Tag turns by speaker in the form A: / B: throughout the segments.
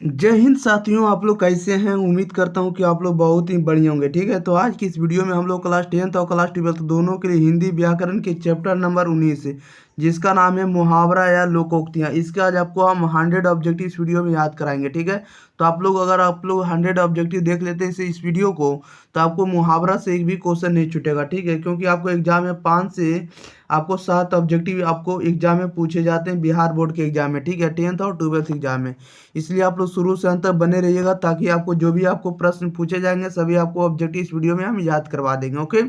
A: जय हिंद साथियों, आप लोग कैसे हैं। उम्मीद करता हूं कि आप लोग बहुत ही बढ़िया होंगे। ठीक है, तो आज की इस वीडियो में हम लोग क्लास 10th और क्लास 12th दोनों के लिए हिंदी व्याकरण के चैप्टर नंबर 19 जिसका नाम है मुहावरा या लोकोक्तियां, इसके आज आपको हम 100 ऑब्जेक्टिव इस वीडियो में याद कराएंगे। ठीक है, तो अगर आप लोग 100 ऑब्जेक्टिव देख लेते हैं इस वीडियो को, तो आपको मुहावरा से एक भी क्वेश्चन नहीं छूटेगा। ठीक है, क्योंकि आपको एग्जाम में 5 से आपको 7 ऑब्जेक्टिव आपको एग्जाम में पूछे जाते हैं, बिहार बोर्ड के एग्जाम में। ठीक है, 10th और 12th एग्जाम में। इसलिए आप लोग शुरू से अंत तक बने रहिएगा, ताकि आपको जो भी आपको प्रश्न पूछे जाएंगे सभी आपको ऑब्जेक्टिव इस वीडियो में हम याद करवा देंगे। ओके,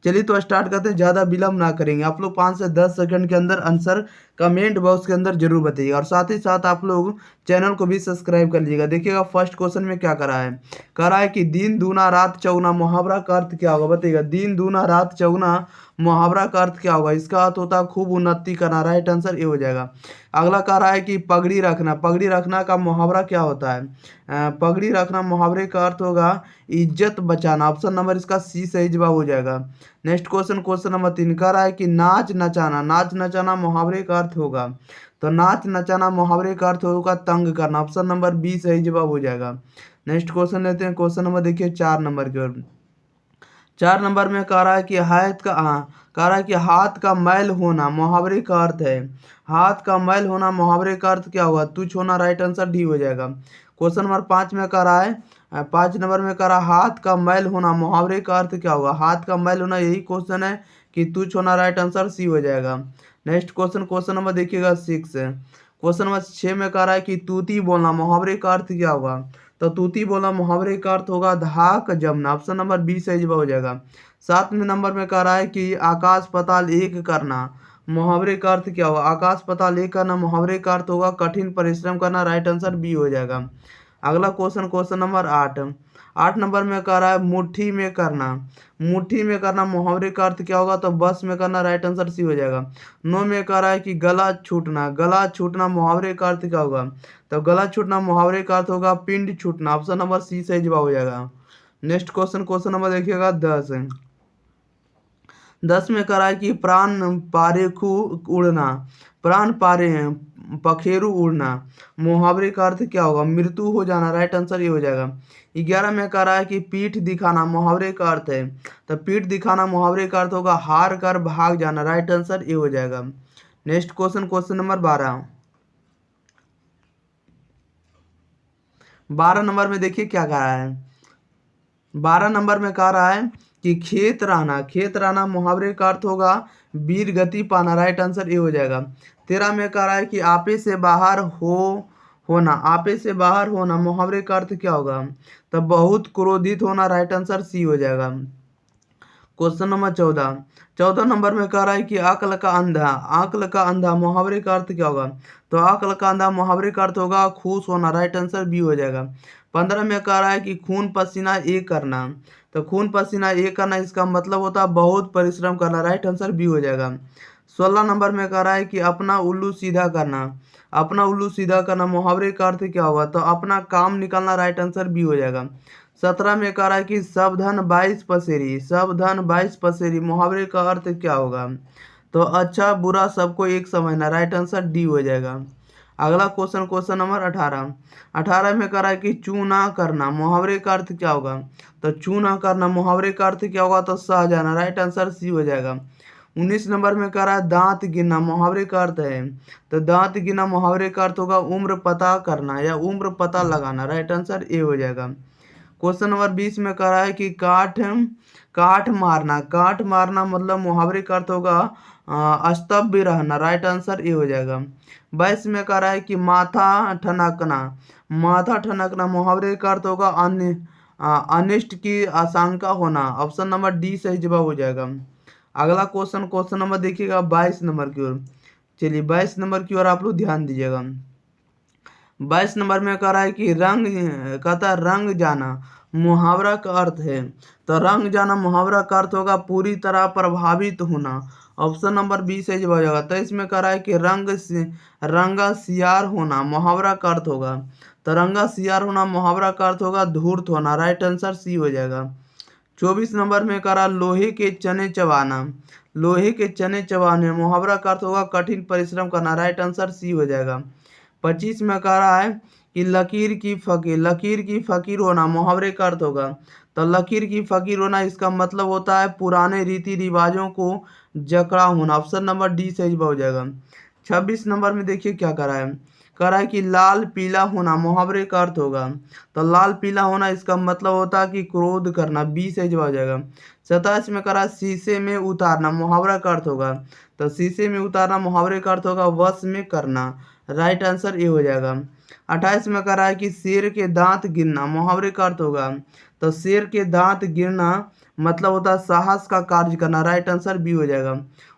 A: चलिए तो स्टार्ट करते हैं। ज़्यादा विलम्ब ना करेंगे। आप लोग 5 से 10 सेकंड के अंदर आंसर कमेंट बॉक्स के अंदर जरूर बताइएगा, और साथ ही साथ आप लोग चैनल को भी सब्सक्राइब कर लीजिएगा। देखिएगा फर्स्ट क्वेश्चन में क्या करा है। करा है कि दिन दूना रात चौगुना मुहावरा का अर्थ क्या होगा, बताइएगा। दिन दूना रात चौगुना मुहावरा का अर्थ क्या होगा। इसका अर्थ होता है खूब उन्नति करना। राइट आंसर ये हो जाएगा। अगला कह रहा है कि पगड़ी रखना। पगड़ी रखना का मुहावरा क्या होता है। पगड़ी रखना मुहावरे का अर्थ होगा इज्जत बचाना। ऑप्शन नंबर इसका सी सही जवाब हो जाएगा। नेक्स्ट क्वेश्चन, क्वेश्चन नंबर 3 कह रहा है कि नाच नचाना। नाच नचाना मुहावरे का अर्थ होगा, तो नाच नचाना मुहावरे का अर्थ होगा तंग करना। ऑप्शन नंबर बी सही जवाब हो जाएगा। नेक्स्ट क्वेश्चन लेते हैं। क्वेश्चन नंबर देखिए 4 नंबर की ओर। 4 नंबर में कह रहा है कि कह रहा है कि हाथ का मैल होना मुहावरे का अर्थ है। हाथ का मैल होना मुहावरे का अर्थ क्या हुआ, तुच्छ होना। राइट आंसर डी हो जाएगा। क्वेश्चन नंबर 5 में कह रहा है 5 नंबर में कह रहा है हाथ का मैल होना मुहावरे का अर्थ क्या होगा। हाथ का मैल होना यही क्वेश्चन है कि तुच्छ होना। राइट आंसर सी हो जाएगा। नेक्स्ट क्वेश्चन, क्वेश्चन नंबर देखिएगा 6 है। क्वेश्चन नंबर 6 में कह रहा है कि तूती बोलना मुहावरे का अर्थ क्या होगा। तो तूती बोला मुहावरे का अर्थ होगा धाक जमना। ऑप्शन नंबर बी सही जवाब हो जाएगा। 7वें नंबर में कह रहा है कि आकाश पाताल एक करना मुहावरे का अर्थ क्या होगा। आकाश पाताल एक करना मुहावरे का अर्थ होगा कठिन परिश्रम करना। राइट आंसर बी हो जाएगा। अगला क्वेश्चन, क्वेश्चन नंबर 8। 8 नंबर में कह रहा है मुट्ठी में करना। मुट्ठी में करना मुहावरे का अर्थ क्या होगा, तो बस में करना। राइट आंसर सी हो जाएगा। 9 में कह रहा है कि गला छूटना। गला छूटना मुहावरे का अर्थ क्या होगा, तो गला छूटना मुहावरे का अर्थ होगा पिंड छूटना। ऑप्शन नंबर सी सही जवाब हो जाएगा। नेक्स्ट क्वेश्चन, क्वेश्चन नंबर देखिएगा 10 है। 10 में कह रहा है कि प्राण पारेखु उड़ना। प्राण पारे हैं पखेरु उड़ना मुहावरे का अर्थ क्या होगा, मृत्यु हो जाना। राइट आंसर ये हो जाएगा। 11 में कह रहा है कि पीठ दिखाना मुहावरे का अर्थ है, तो पीठ दिखाना मुहावरे का अर्थ होगा हार कर भाग जाना। राइट आंसर ये हो जाएगा। Next question, question number 12। 12 number में देखिए क्या कह रहा है। 12 नंबर में कह रहा है कि खेत रहना। खेत रहना मुहावरे का अर्थ होगा वीर गति पाना। राइट आंसर ये हो जाएगा। 13 में कह रहा है कि आपे से बाहर होना। आपे से बाहर होना मुहावरे का अर्थ क्या होगा, तो बहुत क्रोधित होना। राइट आंसर सी हो जाएगा। Question number 14। 14 नंबर में कह रहा है कि अक्ल का अंधा। अक्ल का अंधा मुहावरे का अर्थ क्या होगा, तो अक्ल का अंधा मुहावरे का अर्थ होगा खुश होना। राइट आंसर बी हो जाएगा। 15 में कह रहा है कि खून पसीना एक करना। तो खून पसीना एक करना इसका मतलब होता है बहुत परिश्रम करना। राइट आंसर बी हो जाएगा। 16 नंबर में कह रहा है कि अपना उल्लू सीधा करना। अपना उल्लू सीधा करना मुहावरे का अर्थ क्या होगा, तो अपना काम निकालना। राइट आंसर बी हो जाएगा। 17 में कह रहा है कि सब धन 22 पसेरी। सब धन 22 पसेरी मुहावरे का अर्थ क्या होगा, तो अच्छा बुरा सबको एक समझना। राइट आंसर डी हो जाएगा। अगला क्वेश्चन, क्वेश्चन नंबर 18। 18 में कह रहा है कि चूना करना मुहावरे का अर्थ क्या होगा, तो चूना करना मुहावरे का अर्थ क्या होगा, तो सह जाना। राइट आंसर सी हो जाएगा। 19 नंबर में कह रहा है दांत गिनना मुहावरे का अर्थ है, तो दांत गिनना मुहावरे का अर्थ होगा उम्र पता करना या उम्र पता लगाना। राइट आंसर ए हो जाएगा। क्वेश्चन नंबर 20 में कह रहा है कि काठ काठ मारना। काठ मारना मतलब मुहावरे का अर्थ होगा स्तब्ध रहना। राइट आंसर ए हो जाएगा। 22 में कह रहा है कि माथा ठनकना। माथा ठनकना मुहावरे का अर्थ होगा अनिष्ट की आशंका होना। ऑप्शन नंबर डी सही जवाब हो जाएगा। अगला क्वेश्चन, क्वेश्चन नंबर देखिएगा 22 नंबर की ओर। चलिए 22 नंबर की ओर आप लोग ध्यान दीजिएगा। 22 नंबर में कह रहा है कि रंग, कहता है रंग जाना मुहावरा का अर्थ है, तो रंग जाना मुहावरा का अर्थ होगा पूरी तरह प्रभावित होना। ऑप्शन नंबर बी सही जवाब हो जाएगा। तो इसमें कह रहा है कि रंगा सियार होना मुहावरा का अर्थ होगा, तो रंगा सियार होना मुहावरा का अर्थ होगा धूर्त होना। राइट आंसर सी हो जाएगा। 24 नंबर में कह रहा लोहे के चने चबाना। लोहे के चने चबाने मुहावरा का अर्थ होगा कठिन परिश्रम करना। राइट आंसर सी हो जाएगा। 25 में कह रहा है कि लकीर की फकीर होना मुहावरे का अर्थ होगा। तो लकीर की फकीर होना इसका मतलब होता है पुराने रीति रिवाजों को जकड़ा होना। ऑप्शन नंबर डी सही जवाब हो जाएगा। 26 नंबर में देखिए क्या कह रहा है कि लाल पीला होना मुहावरे का अर्थ होगा। तो लाल पीला होना इसका मतलब होता है कि क्रोध करना। बी सही जवाब हो जाएगा। 27 में कह रहा है शीशे में उतारना मुहावरा का अर्थ होगा। तो शीशे में उतारना मुहावरे का अर्थ होगा वश में करना। राइट आंसर ए हो जाएगा। 28 में कह रहा है कि शेर के दांत गिरना मुहावरे का अर्थ होगा। तो शेर के दांत गिरना मतलब होता है साहस का कार्य करना। राइट आंसर बी हो जाएगा।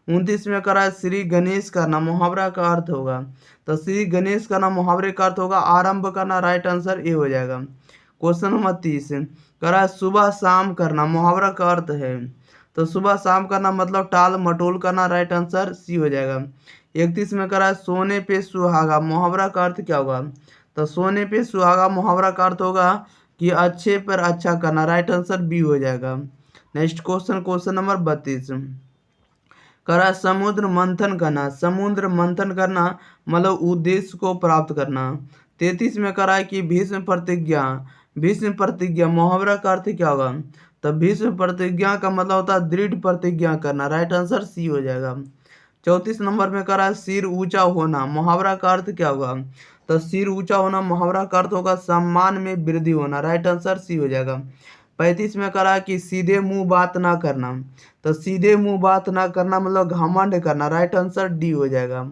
A: 29 में कह रहा है श्री गणेश करना मुहावरा का अर्थ होगा। तो श्री गणेश करना मुहावरे का अर्थ होगा आरंभ करना। राइट आंसर ए हो जाएगा। क्वेश्चन नंबर 30 कह रहा है सुबह शाम करना मुहावरा का अर्थ है। तो सुबह शाम करना मतलब टाल मटोल करना। राइट आंसर सी हो जाएगा। 31 में कह रहा है सोने पे सुहागा मुहावरा का अर्थ क्या होगा। तो सोने पे सुहागा मुहावरा का अर्थ होगा कि अच्छे पर अच्छा करना। राइट आंसर बी हो जाएगा। नेक्स्ट क्वेश्चन नंबर 32 कह रहा है समुद्र मंथन करना मतलब उद्देश्य को प्राप्त करना। 33 में कह रहा है कि भीष्म प्रतिज्ञा मुहावरा का अर्थ क्या होगा। तो भीष्म प्रतिज्ञा का मतलब होता है दृढ़ प्रतिज्ञा करना। राइट आंसर सी हो जाएगा। 34 नंबर में कह रहा है सिर ऊंचा होना मुहावरा का अर्थ क्या होगा। तो सिर ऊंचा होना मुहावरा का अर्थ होगा सम्मान में वृद्धि होना। राइट आंसर सी हो जाएगा। 35 में कह रहा है कि सीधे मुंह बात ना करना। तो सीधे मुंह बात ना करना मतलब घमंड करना। राइट आंसर डी हो जाएगा।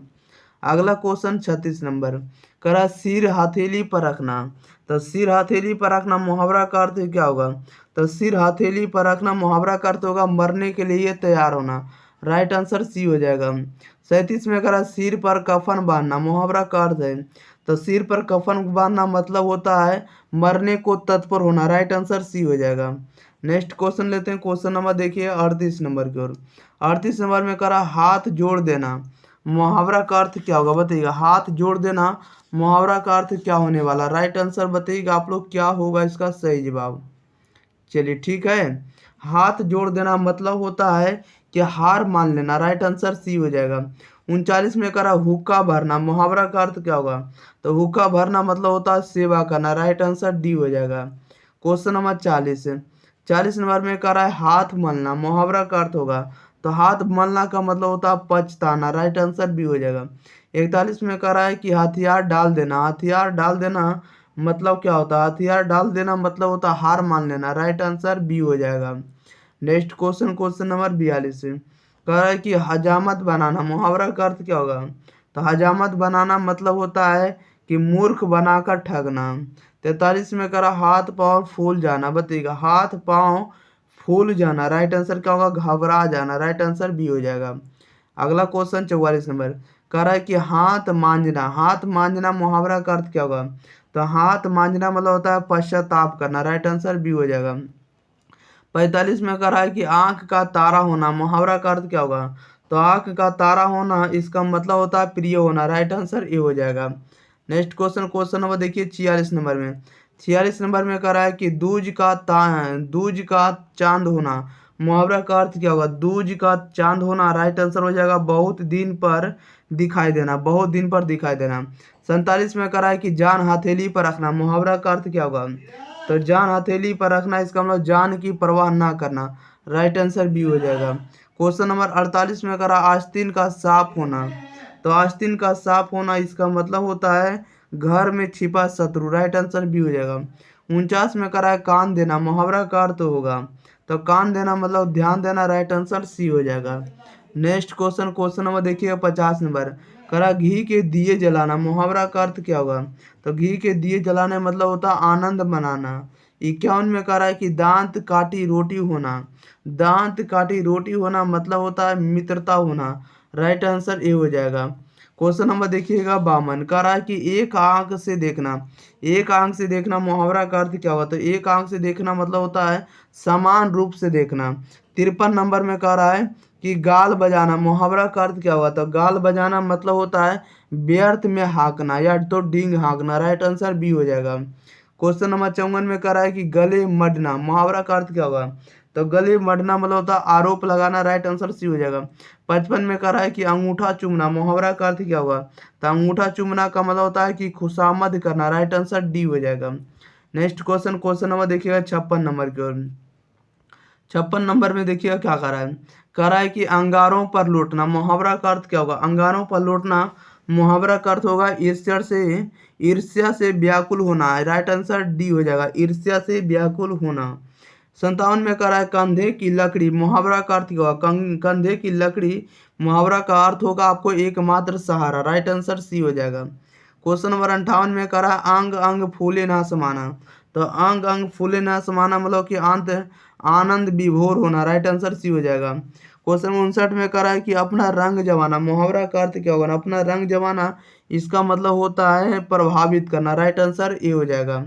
A: अगला क्वेश्चन 36 नंबर कह रहा है सिर हथेली पर रखना। तो सिर हथेली पर रखना मुहावरा का अर्थ क्या होगा। तो सिर हथेली पर रखना मुहावरा का अर्थ होगा मरने के लिए तैयार होना। राइट आंसर सी हो जाएगा। 37 में कह रहा है सिर पर कफन बांधना मुहावरा का अर्थ है। तो सिर पर कफन बांधना मतलब होता है मरने को तत्पर होना। राइट आंसर सी हो जाएगा। नेक्स्ट क्वेश्चन लेते हैं। क्वेश्चन नंबर देखिए 38 नंबर की ओर। 38 नंबर में कह रहा हाथ जोड़ देना मुहावरा का अर्थ क्या होगा बताइएगा। हाथ जोड़ देना मुहावरा का अर्थ क्या होने वाला। राइट आंसर बताइएगा आप लोग क्या होगा इसका सही जवाब। चलिए ठीक है। हाथ जोड़ देना मतलब होता है कि हार मान लेना। राइट आंसर सी हो जाएगा। 39 में करा हुक्का भरना मुहावरा का अर्थ क्या होगा। तो हुक्का भरना मतलब होता है सेवा करना। राइट आंसर डी हो जाएगा। क्वेश्चन नंबर 40 नंबर में कह रहा है हाथ मलना मुहावरा का अर्थ होगा। तो हाथ मलना का मतलब होता है पछताना। राइट आंसर बी हो जाएगा। 41 में कह रहा है कि हथियार डाल देना मतलब क्या होता है। हथियार डाल देना मतलब होता है हार मान लेना। राइट आंसर बी हो जाएगा। नेक्स्ट क्वेश्चन नंबर 42 कह रहा है कि हजामत बनाना मुहावरा का अर्थ क्या होगा। तो हजामत बनाना मतलब होता है कि मूर्ख बनाकर ठगना। 43 में कह रहा हाथ पाँव फूल जाना बताइएगा। हाथ पाँव फूल जाना राइट आंसर क्या होगा घबरा जाना। राइट आंसर बी हो जाएगा। अगला क्वेश्चन 44 नंबर कह रहा है कि हाथ मांझना मुहावरा का अर्थ क्या होगा। तो हाथ मांझना मतलब होता है पश्चाताप करना। राइट आंसर बी हो जाएगा। 45 में कह रहा है कि आंख का तारा होना मुहावरा का अर्थ क्या होगा। तो आंख का तारा होना इसका मतलब होता है प्रिय होना। राइट आंसर ए हो जाएगा। नेक्स्ट क्वेश्चन नंबर देखिए 46 नंबर में। 46 नंबर में कह रहा है कि दूज का चांद होना मुहावरा का अर्थ क्या होगा। दूज का चांद होना राइट आंसर हो जाएगा बहुत दिन पर दिखाई देना। 47 में कह रहा है कि जान हथेली पर रखना मुहावरा का अर्थ क्या होगा। तो जान हथेली पर रखना इसका मतलब जान की परवाह ना करना। राइट आंसर बी हो जाएगा। क्वेश्चन नंबर 48 में कह रहा आस्तीन का साफ होना। तो आस्तीन का साफ होना इसका मतलब होता है घर में छिपा शत्रु। राइट आंसर बी हो जाएगा। 49 में कह रहा है कान देना मुहावरा का अर्थ होगा। तो कान देना मतलब ध्यान देना। राइट आंसर सी हो जाएगा। नेक्स्ट क्वेश्चन नंबर देखिएगा 50 नंबर कह रहा घी के दिए जलाना मुहावरा का अर्थ क्या होगा। तो घी के दिए जलाने मतलब होता है आनंद मनाना। 51 में कह रहा है कि दांत काटी रोटी होना मतलब होता है मित्रता होना। राइट आंसर ए हो जाएगा। क्वेश्चन नंबर देखिएगा 52 कह रहा है कि एक आंख से देखना मुहावरा का अर्थ क्या होगा। तो एक आंख से देखना मतलब होता है समान रूप से देखना। 53 नंबर में कह रहा है कि गाल बजाना मुहावरा का अर्थ क्या हुआ। तो गाल बजाना मतलब होता है व्यर्थ में हाँकना या तो डींग हाँकना। राइट आंसर बी हो जाएगा। क्वेश्चन नंबर 54 में कह रहा है कि गले मडना मुहावरा का अर्थ क्या होगा। तो गले मढ़ना मतलब होता है आरोप लगाना, राइट आंसर सी हो जाएगा। 55 में कह रहा है कि अंगूठा चूमना, मुहावरा का अर्थ क्या हुआ? तो अंगूठा चूमना का मतलब होता है कि खुशामद करना, राइट आंसर डी हो जाएगा। नेक्स्ट क्वेश्चन, क्वेश्चन नंबर देखिएगा 56 नंबर की ओर। 56 नंबर में देखिएगा क्या कह रहा है। कह रहा है कि अंगारों पर लौटना, मुहावरा का अर्थ क्या होगा? अंगारों पर लौटना मुहावरा का अर्थ होगा ईर्ष्या से व्याकुल होना, राइट आंसर डी हो जाएगा, ईर्ष्या से व्याकुल होना। 57 में कह रहा है कंधे की लकड़ी, मुहावरा का अर्थ क्या होगा? कंधे की लकड़ी मुहावरा का अर्थ होगा आपको एकमात्र सहारा, राइट आंसर सी हो जाएगा। क्वेश्चन नंबर 58 में कह रहा है अंग अंग फूले ना समाना, तो अंग अंग फूले ना समाना मतलब कि अंत आनंद विभोर होना, राइट आंसर सी हो जाएगा। क्वेश्चन 59 में कह रहा है कि अपना रंग जमाना, मुहावरा का अर्थ क्या होगा? अपना रंग जमाना इसका मतलब होता है प्रभावित करना, राइट आंसर ए हो जाएगा।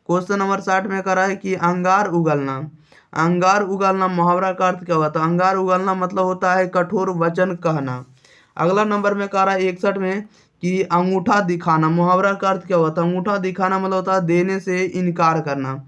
A: क्वेश्चन नंबर 60 में कह रहा है कि अंगार उगलना, अंगार उगलना मुहावरा का अर्थ क्या होता है? अंगार उगलना मतलब होता है कठोर वचन कहना। अगला नंबर में कह रहा है 61 में कि अंगूठा दिखाना, मुहावरा का अर्थ क्या होता है? अंगूठा दिखाना मतलब होता है देने से इनकार करना।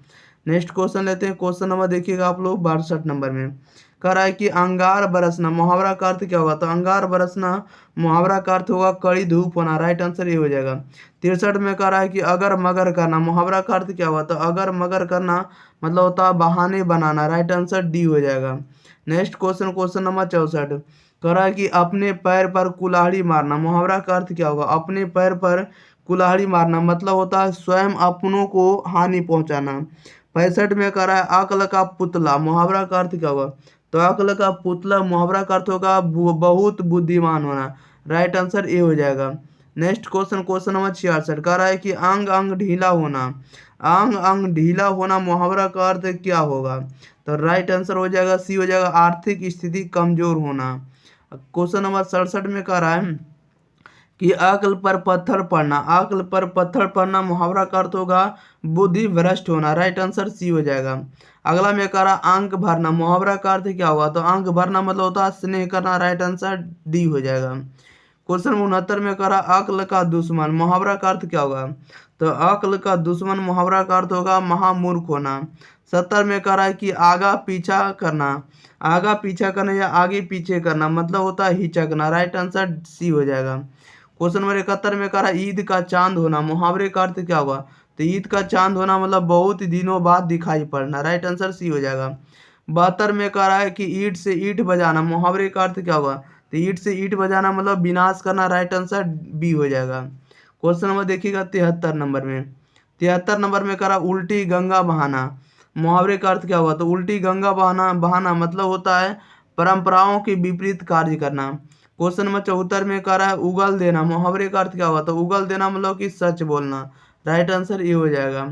A: नेक्स्ट क्वेश्चन लेते हैं, क्वेश्चन नंबर देखिएगा आप लोग 62 नंबर में। कह रहा है कि अंगार बरसना, मुहावरा का अर्थ क्या होगा? तो अंगार बरसना मुहावरा का अर्थ होगा कड़ी धूप होना, राइट आंसर ये हो जाएगा। 63 में कह रहा है कि अगर मगर करना, मुहावरा का अर्थ क्या हुआ? तो अगर मगर करना मतलब होता है बहाने बनाना, राइट आंसर डी हो जाएगा। नेक्स्ट क्वेश्चन, क्वेश्चन नंबर 64 कह रहा है कि अपने पैर पर कुल्हाड़ी मारना, मुहावरा का अर्थ क्या होगा? अपने पैर पर कुल्हाड़ी मारना मतलब होता है स्वयं अपनों को हानि पहुंचाना। 65 में कह रहा है अक्ल का पुतला, मुहावरा का अर्थ क्या होगा? तो अक्ल का पुतला मुहावरा का अर्थ होगा बहुत बुद्धिमान होना, राइट आंसर ए हो जाएगा। नेक्स्ट क्वेश्चन, क्वेश्चन नंबर 66 कह रहा है कि अंग अंग ढीला होना, अंग अंग ढीला होना मुहावरा का अर्थ क्या होगा? तो राइट आंसर हो जाएगा सी हो जाएगा, आर्थिक स्थिति कमजोर होना। क्वेश्चन नंबर 67 में कह रहा है कि अक्ल पर पत्थर पड़ना, अक्ल पर पत्थर पड़ना मुहावरा का अर्थ होगा बुद्धि भ्रष्ट होना, राइट आंसर सी हो जाएगा। अगला में कह रहा अंक भरना, मुहावरा का अर्थ क्या होगा? तो अंक भरना मतलब होता है स्नेह करना, राइट आंसर डी हो जाएगा। क्वेश्चन 69 में कह रहा अक्ल का दुश्मन, मुहावरा का अर्थ क्या होगा? तो अक्ल का दुश्मन मुहावरा का अर्थ होगा महामूर्ख होना। 70 में कह रहा है कि आगा पीछा करना, आगा पीछा करना या आगे पीछे करना मतलब होता है हिचकना, राइट आंसर सी हो जाएगा। क्वेश्चन नंबर 71 में कह रहा है ईद का चांद होना, मुहावरे का अर्थ क्या हुआ? तो ईद का चांद होना मतलब बहुत दिनों बाद दिखाई पड़ना, राइट आंसर सी हो जाएगा। 72 में कह रहा है कि ईंट से ईंट बजाना, मुहावरे का अर्थ क्या हुआ? तो ईंट से ईंट बजाना मतलब विनाश करना, राइट आंसर बी हो जाएगा। क्वेश्चन नंबर देखिएगा 73 नंबर में। 73 नंबर में कह रहा उल्टी गंगा बहाना, मुहावरे का अर्थ क्या हुआ? तो उल्टी गंगा बहाना बहाना मतलब होता है परंपराओं के विपरीत कार्य करना। क्वेश्चन नंबर 74 में कह रहा है उगल देना, मुहावरे का अर्थ क्या हुआ? तो उगल देना मतलब कि सच बोलना, राइट आंसर ये हो जाएगा।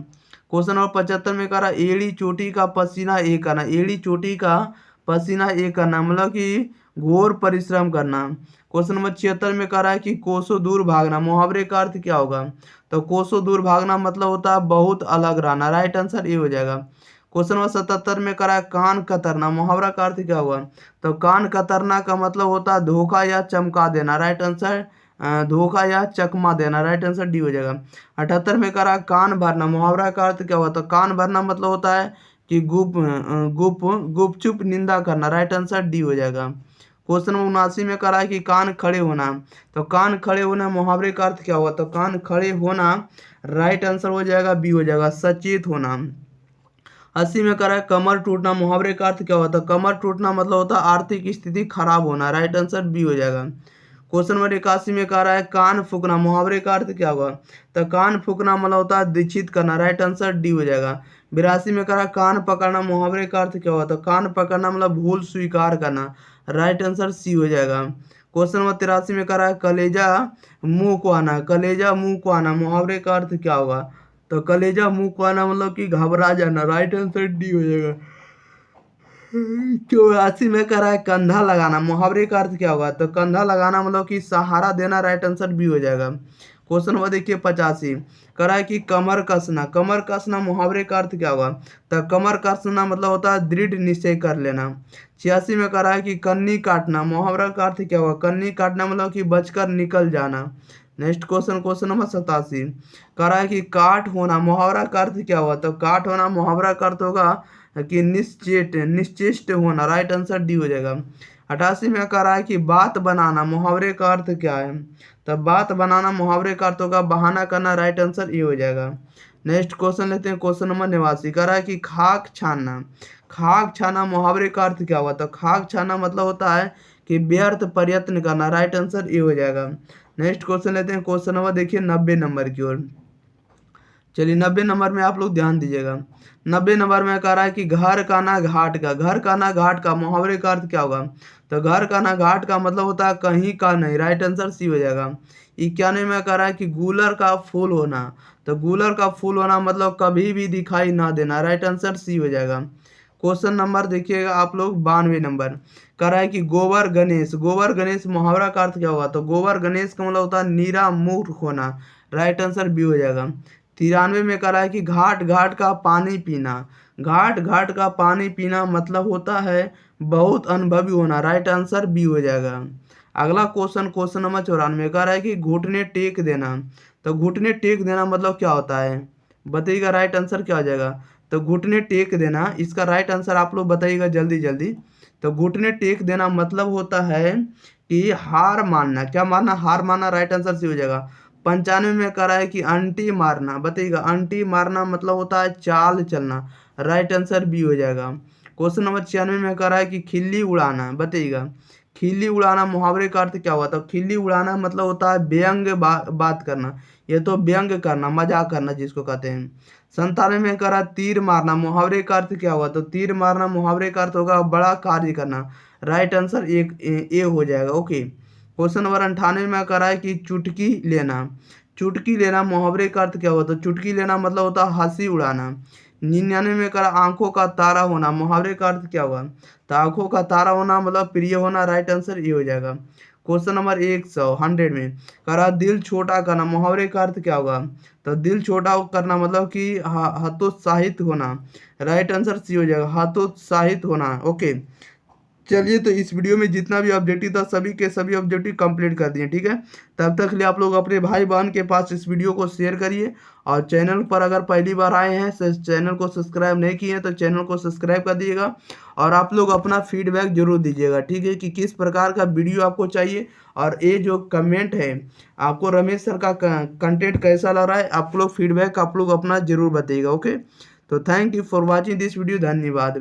A: क्वेश्चन नंबर 75 में कह रहा है एड़ी चोटी का पसीना एक करना, एड़ी चोटी का पसीना एक करना मतलब कि घोर परिश्रम करना। क्वेश्चन नंबर 76 में कह रहा है कि कोसों दूर भागना, मुहावरे का अर्थ क्या होगा? तो कोसों दूर भागना मतलब होता है बहुत अलग रहना, राइट आंसर ये हो जाएगा। क्वेश्चन नंबर 77 में कह रहा है कान कतरना, मुहावरा का अर्थ क्या हुआ? तो कान कतरना का मतलब होता है धोखा या चमका देना, राइट आंसर धोखा या चकमा देना, राइट आंसर डी हो जाएगा। 78 में कह रहा है कान भरना, मुहावरा का अर्थ क्या हुआ? तो कान भरना मतलब होता है कि गुपचुप निंदा करना, राइट आंसर डी हो जाएगा। क्वेश्चन नंबर 79 में कह रहा है कि कान खड़े होना, तो कान खड़े होना मुहावरे का अर्थ क्या हुआ? तो कान खड़े होना राइट आंसर हो जाएगा बी हो जाएगा, सचेत होना। 80 में कह रहा है कमर टूटना, मुहावरे का अर्थ क्या होता है? कमर टूटना मतलब होता है आर्थिक स्थिति खराब होना, राइट आंसर बी हो जाएगा। क्वेश्चन नंबर 81 में कह रहा है कान फूकना, मुहावरे का अर्थ क्या होगा? तो कान फूकना मतलब होता है दीक्षित करना, राइट आंसर डी हो जाएगा। 82 में कह रहा है कान पकड़ना, मुहावरे का अर्थ क्या होगा? तो कान पकड़ना मतलब भूल स्वीकार करना, राइट आंसर सी हो जाएगा। क्वेश्चन नंबर 83 में कह रहा है कलेजा मुंह को आना, कलेजा मुंह को आना मुहावरे का अर्थ क्या होगा? तो कलेजा मुंह को आना मतलब कि घबरा जाना, राइट आंसर डी हो जाएगा। 84 में कह रहा है कंधा लगाना, मुहावरे का अर्थ क्या होगा? तो कंधा लगाना मतलब कि सहारा देना, राइट आंसर बी हो जाएगा। क्वेश्चन नंबर देखिए 85 कह रहा है कि कमर कसना, कमर कसना मुहावरे का अर्थ क्या होगा? तो कमर कसना मतलब होता है दृढ़ निश्चय कर लेना। 86 में कह रहा है कि कन्नी काटना, मुहावरा का अर्थ क्या होगा? कन्नी काटना मतलब कि बचकर निकल जाना। नेक्स्ट क्वेश्चन, क्वेश्चन नंबर 87 कह रहा है कि काट होना, मुहावरा का अर्थ क्या हुआ? तो काट होना मुहावरा का अर्थ होगा कि निश्चेष्ट होना, राइट आंसर डी हो जाएगा। 88 में कह रहा है कि बात बनाना, मुहावरे का अर्थ क्या है? तब बात बनाना मुहावरे का अर्थ होगा बहाना करना, राइट आंसर ए हो जाएगा। नेक्स्ट क्वेश्चन लेते हैं, क्वेश्चन नंबर 89 कह रहा है कि खाक छानना, खाक छाना मुहावरे का अर्थ क्या हुआ? तो खाक छाना मतलब होता है कि व्यर्थ प्रयत्न करना, राइट आंसर ए हो जाएगा। नेक्स्ट क्वेश्चन लेते हैं, क्वेश्चन नंबर देखिए 90 नंबर की ओर। चलिए 90 नंबर में आप लोग ध्यान दीजिएगा। 90 नंबर में कह रहा है कि घर का ना घाट का, घर का ना घाट का मुहावरे का अर्थ क्या होगा? तो घर का ना घाट का मतलब होता है कहीं का नहीं, राइट आंसर सी हो जाएगा। 91 में कह रहा है कि गूलर का फूल होना, तो गूलर का फूल होना मतलब कभी भी दिखाई ना देना, राइट आंसर सी हो जाएगा। क्वेश्चन नंबर देखिएगा आप लोग 92 नंबर कह रहा है कि गोबर गणेश, गोबर गणेश मुहावरा का अर्थ क्या होगा? तो गोबर गणेश का मतलब होता है नीरा मूर्ख होना, राइट आंसर बी हो जाएगा। 93 में कह रहा है कि घाट घाट का पानी पीना, घाट घाट का पानी पीना मतलब होता है बहुत अनुभवी होना, राइट आंसर बी हो जाएगा। अगला क्वेश्चन, क्वेश्चन नंबर 94 कह रहा है कि घुटने टेक देना, तो घुटने टेक देना मतलब क्या होता है? बताइएगा, राइट आंसर क्या हो जाएगा? तो घुटने टेक देना, इसका राइट आंसर आप लोग बताइएगा जल्दी जल्दी। तो घुटने टेक देना मतलब होता है कि हार मानना, क्या मानना? हार मानना, राइट आंसर से हो जाएगा। 95 में कह रहा है कि अंटी मारना, बताइएगा अंटी मारना मतलब होता है चाल चलना, राइट आंसर बी हो जाएगा। क्वेश्चन नंबर 96 में कह रहा है कि खिल्ली उड़ाना, बताइएगा खिल्ली उड़ाना मुहावरे का अर्थ क्या हुआ? तो खिल्ली उड़ाना मतलब होता है व्यंग बात करना, ये तो व्यंग करना, मजाक करना जिसको कहते हैं। 97 में कह रहा है तीर मारना, मुहावरे का अर्थ क्या हुआ? तो तीर मारना मुहावरे का अर्थ होगा बड़ा कार्य करना, राइट आंसर एक ए हो जाएगा। ओके, क्वेश्चन नंबर 98 में कह रहा है कि चुटकी लेना, चुटकी लेना मुहावरे का अर्थ क्या हुआ? तो चुटकी लेना मतलब होता है हंसी उड़ाना। 99 में कह रहा आंखों का तारा होना, मुहावरे का अर्थ क्या हुआ? तो आंखों का तारा होना मतलब प्रिय होना, राइट आंसर ये हो जाएगा। क्वेश्चन नंबर 100 में कह रहा दिल छोटा करना, मुहावरे का अर्थ क्या होगा? तो दिल छोटा करना मतलब कि हतोत्साहित होना, राइट आंसर सी हो जाएगा, हतोत्साहित होना। ओके, चलिए तो इस वीडियो में जितना भी ऑब्जेक्टिव था सभी के सभी ऑब्जेक्टिव कंप्लीट कर दिए, ठीक है। तब तक के लिए आप लोग अपने भाई बहन के पास इस वीडियो को शेयर करिए, और चैनल पर अगर पहली बार आए हैं चैनल को सब्सक्राइब नहीं किए हैं तो चैनल को सब्सक्राइब कर दीजिएगा, और आप लोग अपना फीडबैक जरूर दीजिएगा, ठीक है, कि किस प्रकार का वीडियो आपको चाहिए। और ये जो कमेंट है, आपको रमेश सर का कंटेंट कैसा लग रहा है, आप लोग फीडबैक आप लोग अपना जरूर बताइएगा। ओके, तो thank you for watching this video, धन्यवाद।